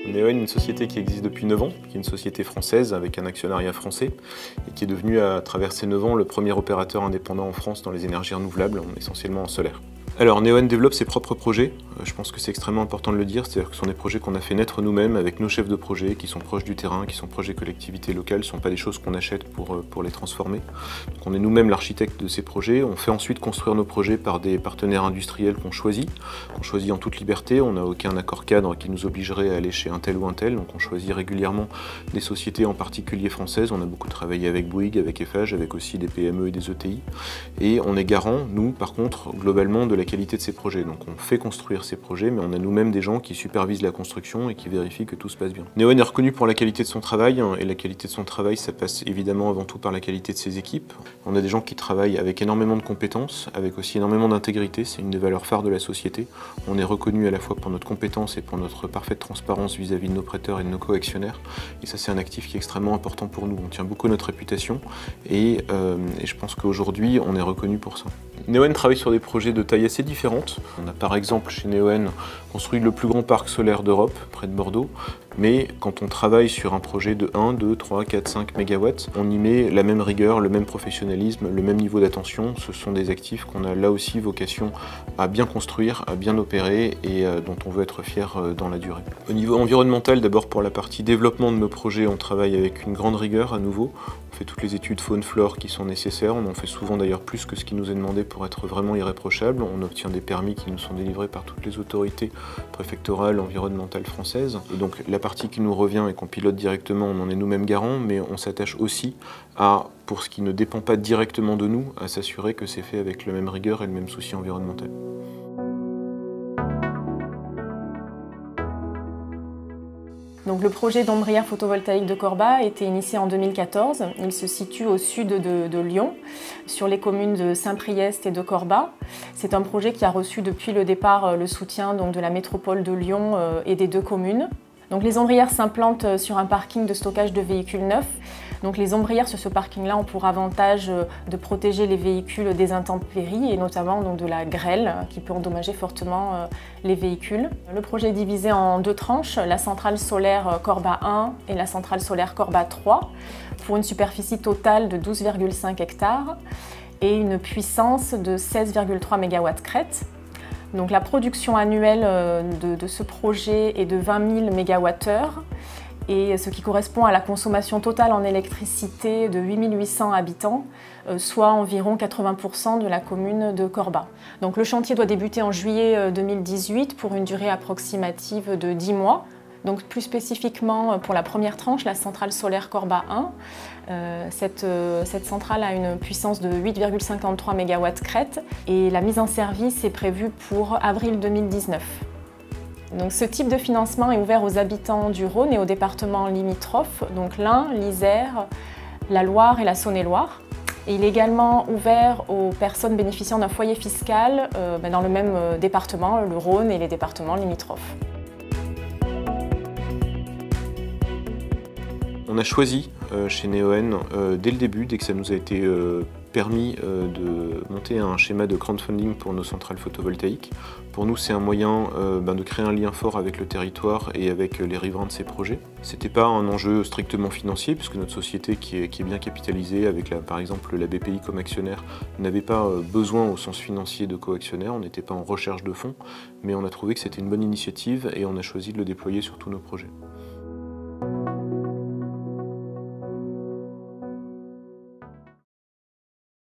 Neoen est une société qui existe depuis 9 ans, qui est une société française avec un actionnariat français et qui est devenue à travers ces 9 ans le premier opérateur indépendant en France dans les énergies renouvelables, essentiellement en solaire. Alors Neoen développe ses propres projets, je pense que c'est extrêmement important de le dire, c'est-à-dire que ce sont des projets qu'on a fait naître nous-mêmes avec nos chefs de projet qui sont proches du terrain, qui sont proches des collectivités locales, ce ne sont pas des choses qu'on achète pour les transformer. Donc on est nous-mêmes l'architecte de ces projets, on fait ensuite construire nos projets par des partenaires industriels qu'on choisit en toute liberté, on n'a aucun accord cadre qui nous obligerait à aller chez un tel ou un tel, donc on choisit régulièrement des sociétés en particulier françaises, on a beaucoup travaillé avec Bouygues, avec Eiffage, avec aussi des PME et des ETI, et on est garant, nous par contre, globalement de la qualité de ces projets. Donc on fait construire ces projets, mais on a nous-mêmes des gens qui supervisent la construction et qui vérifient que tout se passe bien. Neoen est reconnu pour la qualité de son travail, et la qualité de son travail, ça passe évidemment avant tout par la qualité de ses équipes. On a des gens qui travaillent avec énormément de compétences, avec aussi énormément d'intégrité, c'est une des valeurs phares de la société. On est reconnu à la fois pour notre compétence et pour notre parfaite transparence vis-à-vis de nos prêteurs et de nos co-actionnaires, et ça c'est un actif qui est extrêmement important pour nous. On tient beaucoup à notre réputation, et je pense qu'aujourd'hui on est reconnu pour ça. Neoen travaille sur des projets de taille assez différente. On a par exemple chez Neoen construit le plus grand parc solaire d'Europe, près de Bordeaux, mais quand on travaille sur un projet de 1, 2, 3, 4, 5 MW, on y met la même rigueur, le même professionnalisme, le même niveau d'attention. Ce sont des actifs qu'on a là aussi vocation à bien construire, à bien opérer et dont on veut être fier dans la durée. Au niveau environnemental, d'abord pour la partie développement de nos projets, on travaille avec une grande rigueur à nouveau. On fait toutes les études faune-flore qui sont nécessaires, on en fait souvent d'ailleurs plus que ce qui nous est demandé pour être vraiment irréprochable. On obtient des permis qui nous sont délivrés par toutes les autorités préfectorales, environnementales françaises. Et donc la partie qui nous revient et qu'on pilote directement, on en est nous-mêmes garants, mais on s'attache aussi à, pour ce qui ne dépend pas directement de nous, à s'assurer que c'est fait avec la même rigueur et le même souci environnemental. Donc, le projet d'ombrière photovoltaïque de Corba a été initié en 2014. Il se situe au sud de Lyon, sur les communes de Saint-Priest et de Corba. C'est un projet qui a reçu depuis le départ le soutien de la métropole de Lyon et des 2 communes. Donc, les ombrières s'implantent sur un parking de stockage de véhicules neufs. Donc, les ombrières sur ce parking-là ont pour avantage de protéger les véhicules des intempéries et notamment de la grêle qui peut endommager fortement les véhicules. Le projet est divisé en 2 tranches, la centrale solaire Corba 1 et la centrale solaire Corba 3 pour une superficie totale de 12,5 hectares et une puissance de 16,3 MW crête. Donc, la production annuelle de ce projet est de 20 000 MWh. Et ce qui correspond à la consommation totale en électricité de 8 800 habitants, soit environ 80% de la commune de Corba. Donc le chantier doit débuter en juillet 2018 pour une durée approximative de 10 mois. Donc plus spécifiquement pour la première tranche, la centrale solaire Corba 1, cette centrale a une puissance de 8,53 MW crête et la mise en service est prévue pour avril 2019. Donc, ce type de financement est ouvert aux habitants du Rhône et aux départements limitrophes, donc l'Ain, l'Isère, la Loire et la Saône-et-Loire. Et il est également ouvert aux personnes bénéficiant d'un foyer fiscal dans le même département, le Rhône et les départements limitrophes. On a choisi chez Neoen, dès le début, dès que ça nous a été permis de monter un schéma de crowdfunding pour nos centrales photovoltaïques. Pour nous, c'est un moyen de créer un lien fort avec le territoire et avec les riverains de ces projets. C'était pas un enjeu strictement financier, puisque notre société qui est bien capitalisée, avec par exemple la BPI comme actionnaire, n'avait pas besoin au sens financier de co-actionnaire, on n'était pas en recherche de fonds, mais on a trouvé que c'était une bonne initiative et on a choisi de le déployer sur tous nos projets.